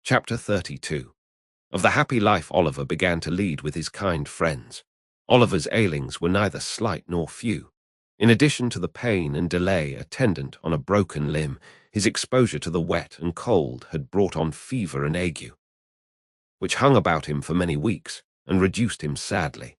Chapter 32. Of the happy life Oliver began to lead with his kind friends. Oliver's ailings were neither slight nor few. In addition to the pain and delay attendant on a broken limb, his exposure to the wet and cold had brought on fever and ague, which hung about him for many weeks and reduced him sadly.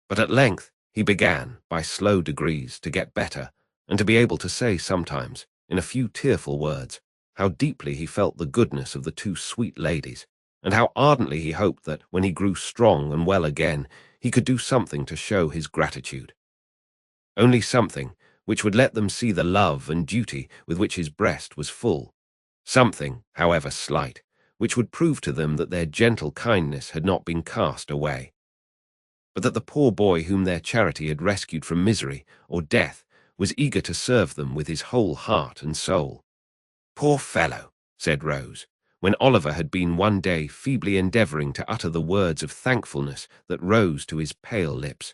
But at length he began, by slow degrees, to get better, and to be able to say sometimes, in a few tearful words, how deeply he felt the goodness of the two sweet ladies, and how ardently he hoped that, when he grew strong and well again, he could do something to show his gratitude. Only something which would let them see the love and duty with which his breast was full, something, however slight, which would prove to them that their gentle kindness had not been cast away, but that the poor boy whom their charity had rescued from misery or death was eager to serve them with his whole heart and soul. "Poor fellow," said Rose, when Oliver had been one day feebly endeavouring to utter the words of thankfulness that rose to his pale lips.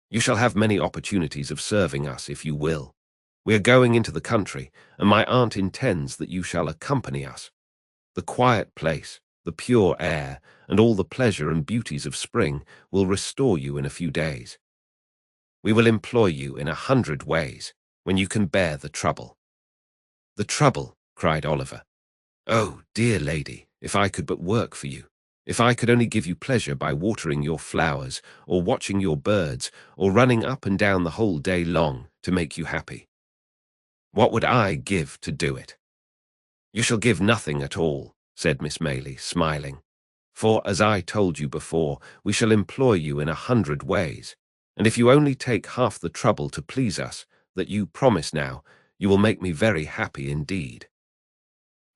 "You shall have many opportunities of serving us if you will. We are going into the country, and my aunt intends that you shall accompany us. The quiet place, the pure air, and all the pleasure and beauties of spring will restore you in a few days. We will employ you in 100 ways, when you can bear the trouble." "The trouble," cried Oliver. "Oh, dear lady, if I could but work for you, if I could only give you pleasure by watering your flowers, or watching your birds, or running up and down the whole day long to make you happy. What would I give to do it?" "You shall give nothing at all," said Miss Maylie, smiling. "For, as I told you before, we shall employ you in 100 ways, and if you only take half the trouble to please us, that you promise now, you will make me very happy indeed."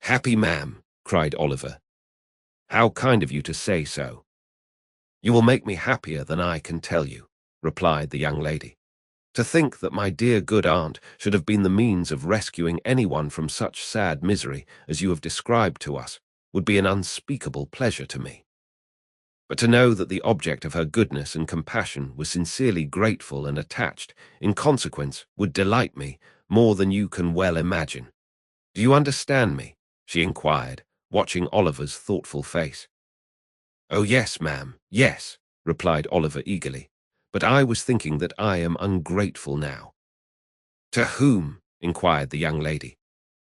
"Happy, ma'am," cried Oliver. "How kind of you to say so." "You will make me happier than I can tell you," replied the young lady. "To think that my dear good aunt should have been the means of rescuing anyone from such sad misery as you have described to us would be an unspeakable pleasure to me. But to know that the object of her goodness and compassion was sincerely grateful and attached, in consequence, would delight me more than you can well imagine. Do you understand me?" she inquired, watching Oliver's thoughtful face. "Oh, yes, ma'am, yes," replied Oliver eagerly. "But I was thinking that I am ungrateful now." "To whom?" inquired the young lady.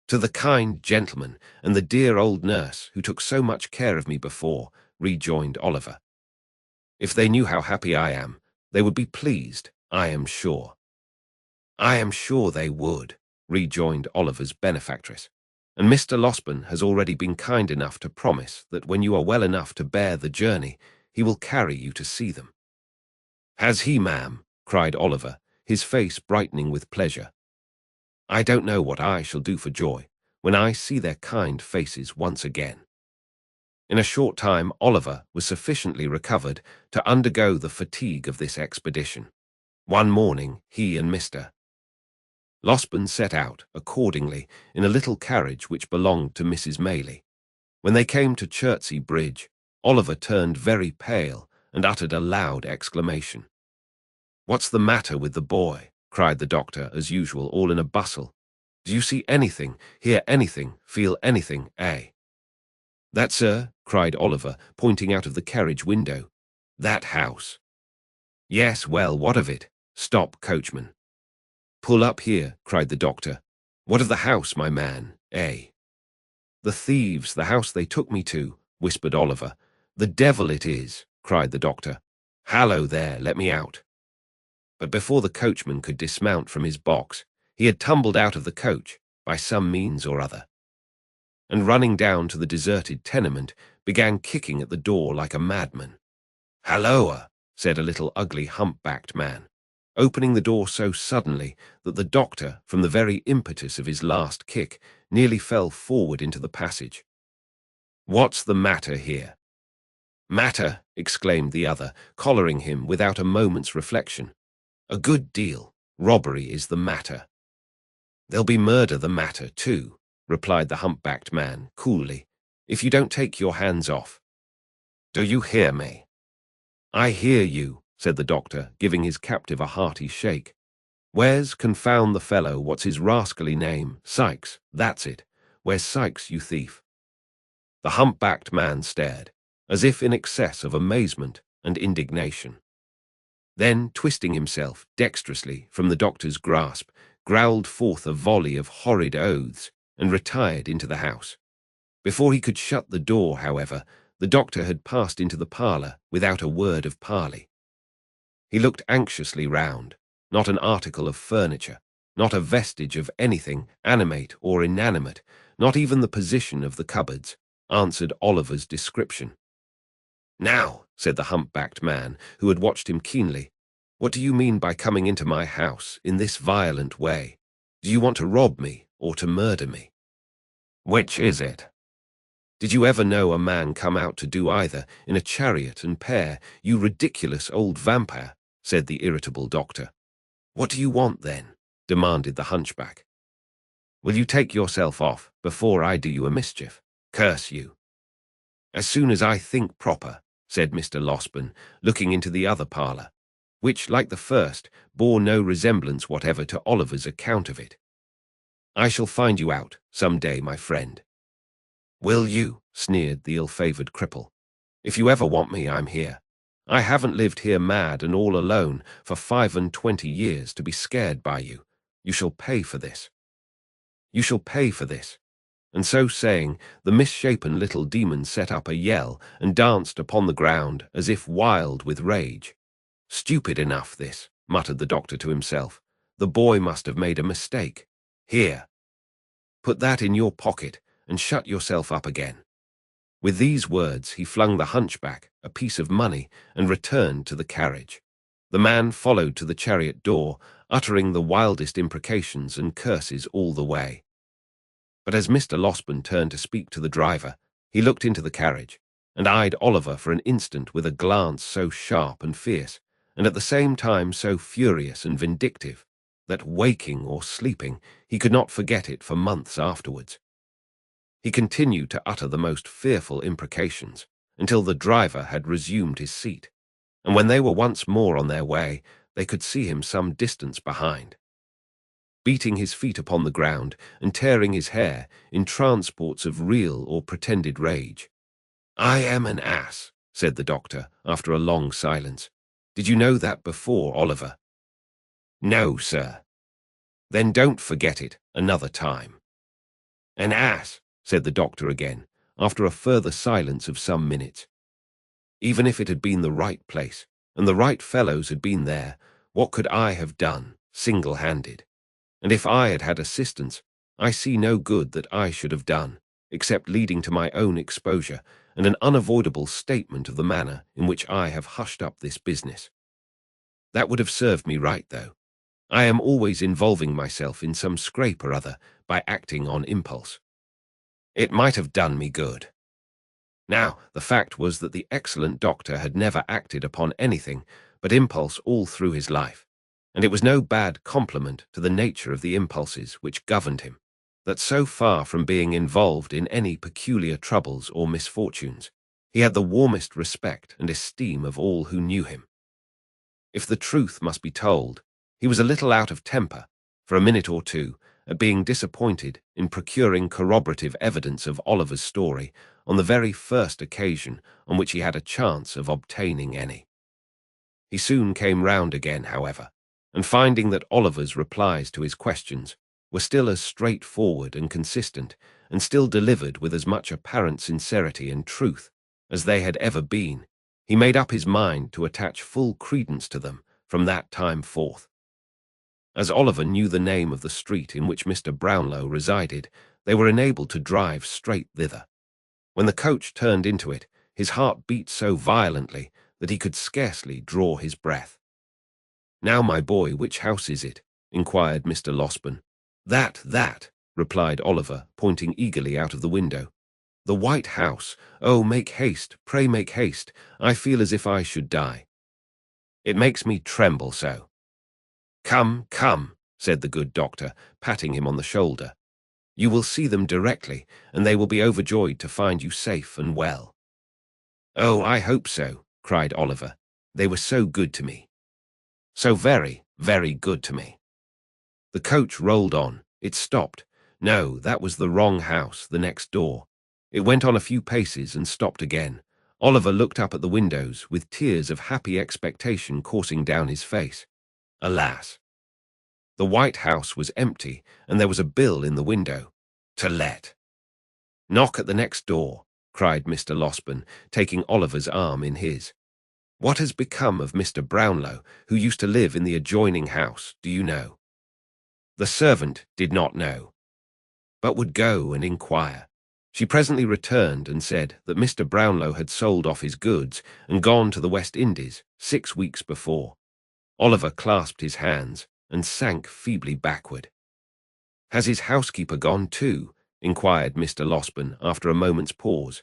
"To the kind gentleman and the dear old nurse who took so much care of me before," rejoined Oliver. "If they knew how happy I am, they would be pleased, I am sure." "I am sure they would," rejoined Oliver's benefactress. "And Mr. Losberne has already been kind enough to promise that when you are well enough to bear the journey, he will carry you to see them." "Has he, ma'am?" cried Oliver, his face brightening with pleasure. "I don't know what I shall do for joy when I see their kind faces once again." In a short time Oliver was sufficiently recovered to undergo the fatigue of this expedition. One morning he and Mr. Losberne set out, accordingly, in a little carriage which belonged to Mrs. Maylie. When they came to Chertsey Bridge, Oliver turned very pale and uttered a loud exclamation. "What's the matter with the boy?" cried the doctor, as usual, all in a bustle. "Do you see anything, hear anything, feel anything, eh?" "That, sir," cried Oliver, pointing out of the carriage window. "That house." "Yes, well, what of it? Stop, coachman." "Pull up here," cried the doctor. "What of the house, my man, eh?" "The thieves, the house they took me to," whispered Oliver. "The devil it is," cried the doctor. "Hallo there, let me out." But before the coachman could dismount from his box, he had tumbled out of the coach, by some means or other, and running down to the deserted tenement, began kicking at the door like a madman. "Halloa," said a little ugly hump-backed man, opening the door so suddenly that the doctor, from the very impetus of his last kick, nearly fell forward into the passage. "What's the matter here?" "Matter!" exclaimed the other, collaring him without a moment's reflection. "A good deal. Robbery is the matter." "There'll be murder the matter, too," replied the hump-backed man, coolly, "if you don't take your hands off. Do you hear me?" "I hear you," said the doctor, giving his captive a hearty shake. "Where's, confound the fellow, what's his rascally name? Sykes, that's it. Where's Sykes, you thief?" The humpbacked man stared, as if in excess of amazement and indignation. Then, twisting himself dexterously from the doctor's grasp, growled forth a volley of horrid oaths and retired into the house. Before he could shut the door, however, the doctor had passed into the parlour without a word of parley. He looked anxiously round. Not an article of furniture, not a vestige of anything animate or inanimate, not even the position of the cupboards, answered Oliver's description. "Now," said the humpbacked man, who had watched him keenly, "what do you mean by coming into my house in this violent way? Do you want to rob me or to murder me? Which is it? Did you ever know a man come out to do either in a chariot and pair, you ridiculous old vampire?" said the irritable doctor. "What do you want, then?" demanded the hunchback. "Will you take yourself off before I do you a mischief? Curse you." "As soon as I think proper," said Mr. Losberne, looking into the other parlour, which, like the first, bore no resemblance whatever to Oliver's account of it. "I shall find you out some day, my friend." "Will you?" sneered the ill-favoured cripple. "If you ever want me, I'm here. I haven't lived here mad and all alone for 25 years to be scared by you. You shall pay for this. You shall pay for this." And so saying, the misshapen little demon set up a yell and danced upon the ground as if wild with rage. "Stupid enough, this," muttered the doctor to himself. "The boy must have made a mistake. Here, put that in your pocket and shut yourself up again." With these words he flung the hunchback a piece of money and returned to the carriage. The man followed to the chariot door, uttering the wildest imprecations and curses all the way. But as Mr. Losberne turned to speak to the driver, he looked into the carriage and eyed Oliver for an instant with a glance so sharp and fierce, and at the same time so furious and vindictive, that, waking or sleeping, he could not forget it for months afterwards. He continued to utter the most fearful imprecations until the driver had resumed his seat, and when they were once more on their way, they could see him some distance behind, beating his feet upon the ground and tearing his hair in transports of real or pretended rage. "I am an ass," said the doctor after a long silence. "Did you know that before, Oliver?" "No, sir." "Then don't forget it another time." "An ass," said the doctor again, after a further silence of some minutes. "Even if it had been the right place, and the right fellows had been there, what could I have done, single-handed? And if I had had assistance, I see no good that I should have done, except leading to my own exposure and an unavoidable statement of the manner in which I have hushed up this business. That would have served me right, though. I am always involving myself in some scrape or other by acting on impulse. It might have done me good." Now, the fact was that the excellent doctor had never acted upon anything but impulse all through his life, and it was no bad compliment to the nature of the impulses which governed him, that so far from being involved in any peculiar troubles or misfortunes, he had the warmest respect and esteem of all who knew him. If the truth must be told, he was a little out of temper, for a minute or two, at being disappointed in procuring corroborative evidence of Oliver's story on the very first occasion on which he had a chance of obtaining any. He soon came round again, however, and finding that Oliver's replies to his questions were still as straightforward and consistent, and still delivered with as much apparent sincerity and truth as they had ever been, he made up his mind to attach full credence to them from that time forth. As Oliver knew the name of the street in which Mr. Brownlow resided, they were enabled to drive straight thither. When the coach turned into it, his heart beat so violently that he could scarcely draw his breath. "Now, my boy, which house is it?" inquired Mr. Losberne. That," replied Oliver, pointing eagerly out of the window. "The White House. Oh, make haste, pray make haste. I feel as if I should die. It makes me tremble so." "Come, come," said the good doctor, patting him on the shoulder. "You will see them directly, and they will be overjoyed to find you safe and well." "Oh, I hope so," cried Oliver. "They were so good to me. So very, very good to me." The coach rolled on. It stopped. No, that was the wrong house, the next door. It went on a few paces and stopped again. Oliver looked up at the windows with tears of happy expectation coursing down his face. Alas! The White House was empty, and there was a bill in the window. To let. "Knock at the next door," cried Mr. Losberne, taking Oliver's arm in his. "What has become of Mr. Brownlow, who used to live in the adjoining house, do you know?" The servant did not know, but would go and inquire. She presently returned and said that Mr. Brownlow had sold off his goods and gone to the West Indies 6 weeks before. Oliver clasped his hands and sank feebly backward. "Has his housekeeper gone too?" inquired Mr. Losberne after a moment's pause.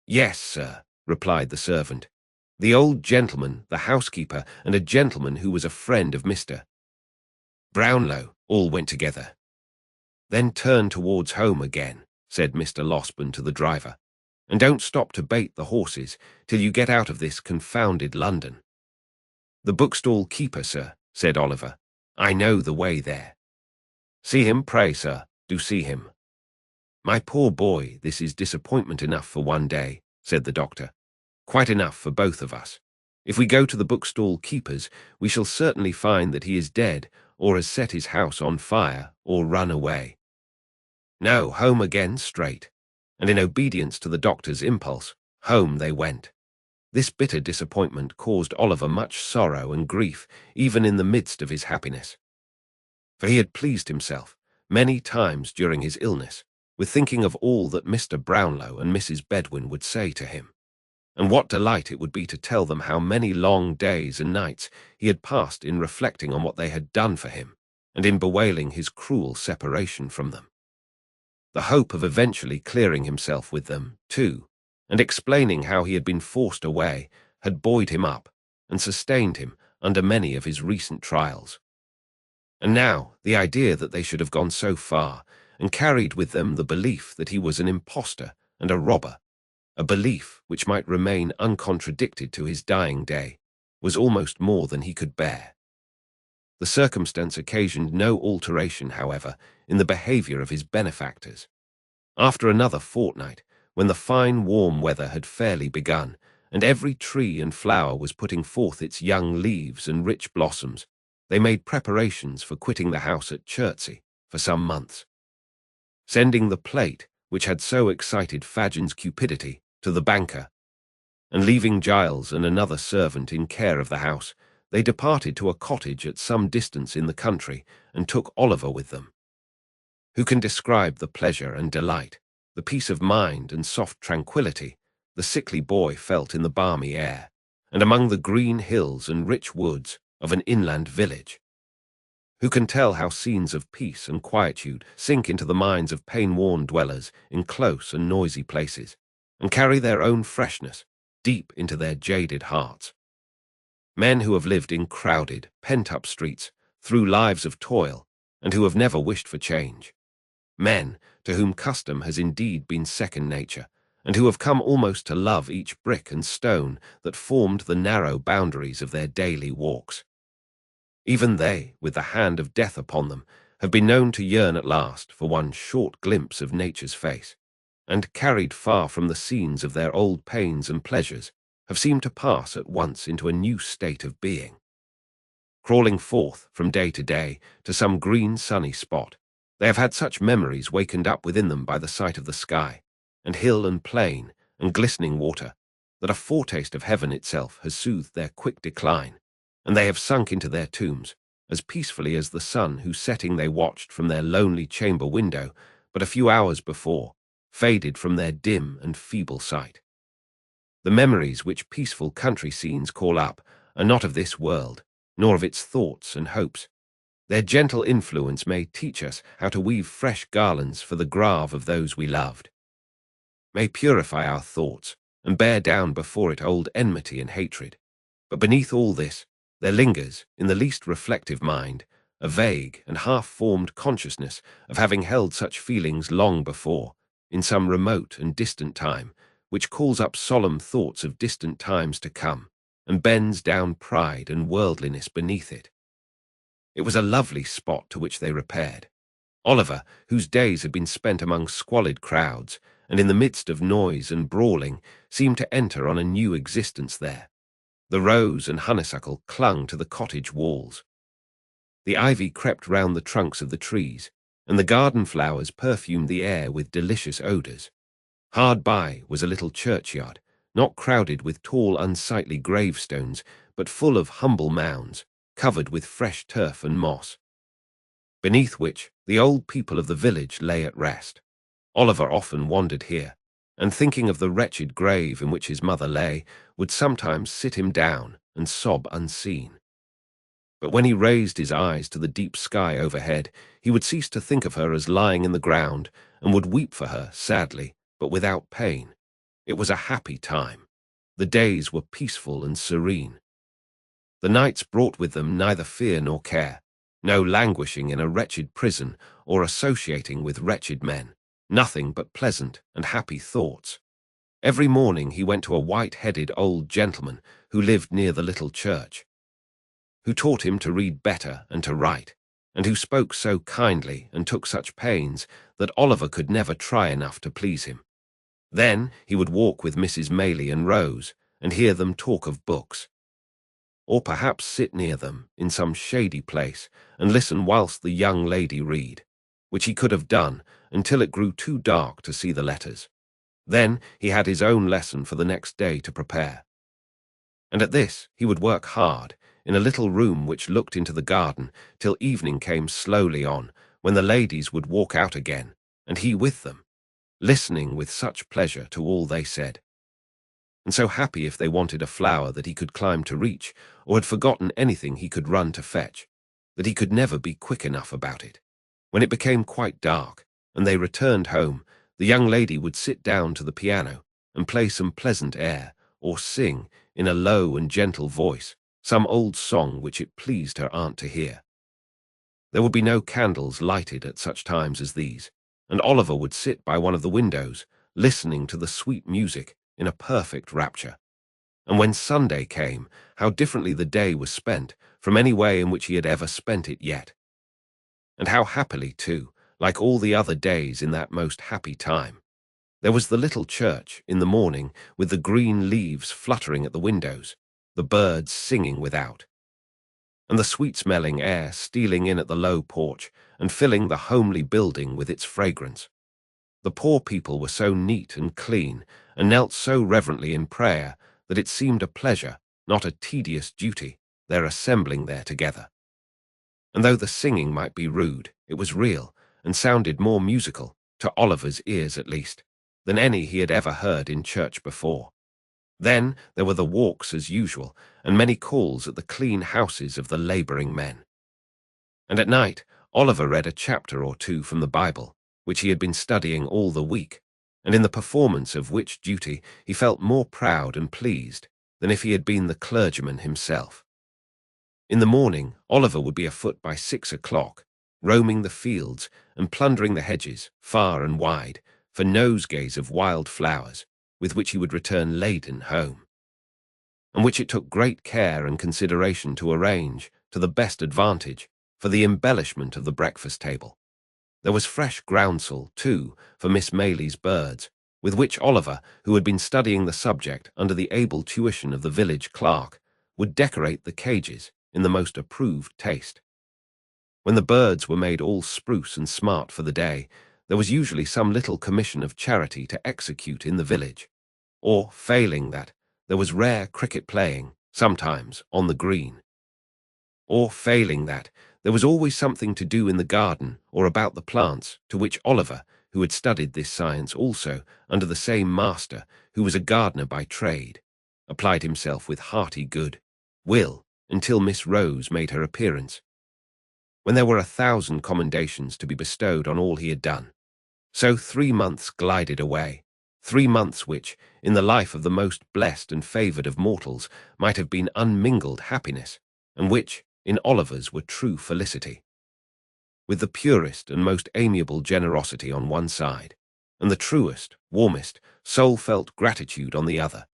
"Yes, sir," replied the servant. "The old gentleman, the housekeeper, and a gentleman who was a friend of Mr. Brownlow all went together." "Then turn towards home again," said Mr. Losberne to the driver, "and don't stop to bait the horses till you get out of this confounded London." "The bookstall keeper, sir," said Oliver. "I know the way there." "See him, pray, sir, do see him." "My poor boy, this is disappointment enough for one day," said the doctor. "Quite enough for both of us. If we go to the bookstall keeper's, we shall certainly find that he is dead, or has set his house on fire, or run away. No, home again straight." And in obedience to the doctor's impulse, home they went. This bitter disappointment caused Oliver much sorrow and grief, even in the midst of his happiness. For he had pleased himself, many times during his illness, with thinking of all that Mr. Brownlow and Mrs. Bedwin would say to him, and what delight it would be to tell them how many long days and nights he had passed in reflecting on what they had done for him, and in bewailing his cruel separation from them. The hope of eventually clearing himself with them, too, and explaining how he had been forced away, had buoyed him up and sustained him under many of his recent trials. And now the idea that they should have gone so far, and carried with them the belief that he was an impostor and a robber, a belief which might remain uncontradicted to his dying day, was almost more than he could bear. The circumstance occasioned no alteration, however, in the behaviour of his benefactors. After another fortnight, when the fine warm weather had fairly begun, and every tree and flower was putting forth its young leaves and rich blossoms, they made preparations for quitting the house at Chertsey for some months. Sending the plate, which had so excited Fagin's cupidity, to the banker, and leaving Giles and another servant in care of the house, they departed to a cottage at some distance in the country and took Oliver with them. Who can describe the pleasure and delight, the peace of mind and soft tranquillity the sickly boy felt in the balmy air, and among the green hills and rich woods of an inland village? Who can tell how scenes of peace and quietude sink into the minds of pain-worn dwellers in close and noisy places, and carry their own freshness deep into their jaded hearts? Men who have lived in crowded, pent-up streets through lives of toil, and who have never wished for change. Men to whom custom has indeed been second nature, and who have come almost to love each brick and stone that formed the narrow boundaries of their daily walks. Even they, with the hand of death upon them, have been known to yearn at last for one short glimpse of nature's face, and, carried far from the scenes of their old pains and pleasures, have seemed to pass at once into a new state of being. Crawling forth from day to day to some green sunny spot, they have had such memories wakened up within them by the sight of the sky, and hill and plain, and glistening water, that a foretaste of heaven itself has soothed their quick decline, and they have sunk into their tombs, as peacefully as the sun whose setting they watched from their lonely chamber window but a few hours before, faded from their dim and feeble sight. The memories which peaceful country scenes call up are not of this world, nor of its thoughts and hopes. Their gentle influence may teach us how to weave fresh garlands for the grave of those we loved, may purify our thoughts, and bear down before it old enmity and hatred. But beneath all this, there lingers, in the least reflective mind, a vague and half-formed consciousness of having held such feelings long before, in some remote and distant time, which calls up solemn thoughts of distant times to come, and bends down pride and worldliness beneath it. It was a lovely spot to which they repaired. Oliver, whose days had been spent among squalid crowds, and in the midst of noise and brawling seemed to enter on a new existence there. The rose and honeysuckle clung to the cottage walls. The ivy crept round the trunks of the trees, and the garden flowers perfumed the air with delicious odours. Hard by was a little churchyard, not crowded with tall, unsightly gravestones, but full of humble mounds, covered with fresh turf and moss, beneath which the old people of the village lay at rest. Oliver often wandered here, and thinking of the wretched grave in which his mother lay, would sometimes sit him down and sob unseen. But when he raised his eyes to the deep sky overhead, he would cease to think of her as lying in the ground, and would weep for her sadly, but without pain. It was a happy time. The days were peaceful and serene. The nights brought with them neither fear nor care, no languishing in a wretched prison or associating with wretched men, nothing but pleasant and happy thoughts. Every morning he went to a white-headed old gentleman who lived near the little church, who taught him to read better and to write, and who spoke so kindly and took such pains that Oliver could never try enough to please him. Then he would walk with Mrs. Maylie and Rose, and hear them talk of books, or perhaps sit near them in some shady place and listen whilst the young lady read, which he could have done until it grew too dark to see the letters. Then he had his own lesson for the next day to prepare. And at this he would work hard, in a little room which looked into the garden, till evening came slowly on, when the ladies would walk out again, and he with them, listening with such pleasure to all they said, and so happy if they wanted a flower that he could climb to reach, or had forgotten anything he could run to fetch, that he could never be quick enough about it. When it became quite dark, and they returned home, the young lady would sit down to the piano and play some pleasant air, or sing, in a low and gentle voice, some old song which it pleased her aunt to hear. There would be no candles lighted at such times as these, and Oliver would sit by one of the windows, listening to the sweet music in a perfect rapture. And when Sunday came, how differently the day was spent from any way in which he had ever spent it yet. And how happily, too, like all the other days in that most happy time. There was the little church in the morning, with the green leaves fluttering at the windows, the birds singing without, and the sweet-smelling air stealing in at the low porch and filling the homely building with its fragrance. The poor people were so neat and clean, and knelt so reverently in prayer, that it seemed a pleasure, not a tedious duty, their assembling there together. And though the singing might be rude, it was real, and sounded more musical, to Oliver's ears at least, than any he had ever heard in church before. Then there were the walks as usual, and many calls at the clean houses of the labouring men. And at night Oliver read a chapter or two from the Bible, which he had been studying all the week, and in the performance of which duty he felt more proud and pleased than if he had been the clergyman himself. In the morning Oliver would be afoot by 6 o'clock, roaming the fields and plundering the hedges, far and wide, for nosegays of wild flowers, with which he would return laden home, and which it took great care and consideration to arrange, to the best advantage, for the embellishment of the breakfast table. There was fresh groundsel, too, for Miss Maylie's birds, with which Oliver, who had been studying the subject under the able tuition of the village clerk, would decorate the cages in the most approved taste. When the birds were made all spruce and smart for the day, there was usually some little commission of charity to execute in the village, or, failing that, there was rare cricket playing, sometimes, on the green. Or, failing that, there was always something to do in the garden or about the plants, to which Oliver, who had studied this science also under the same master, who was a gardener by trade, applied himself with hearty good will until Miss Rose made her appearance, when there were 1,000 commendations to be bestowed on all he had done. So 3 months glided away, 3 months which, in the life of the most blessed and favoured of mortals, might have been unmingled happiness, and which, in Oliver's, were true felicity. With the purest and most amiable generosity on one side, and the truest, warmest, soul-felt gratitude on the other,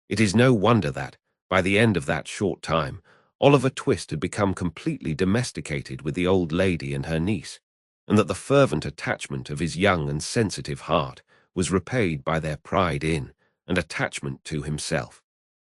it is no wonder that, by the end of that short time, Oliver Twist had become completely domesticated with the old lady and her niece, and that the fervent attachment of his young and sensitive heart was repaid by their pride in and attachment to himself.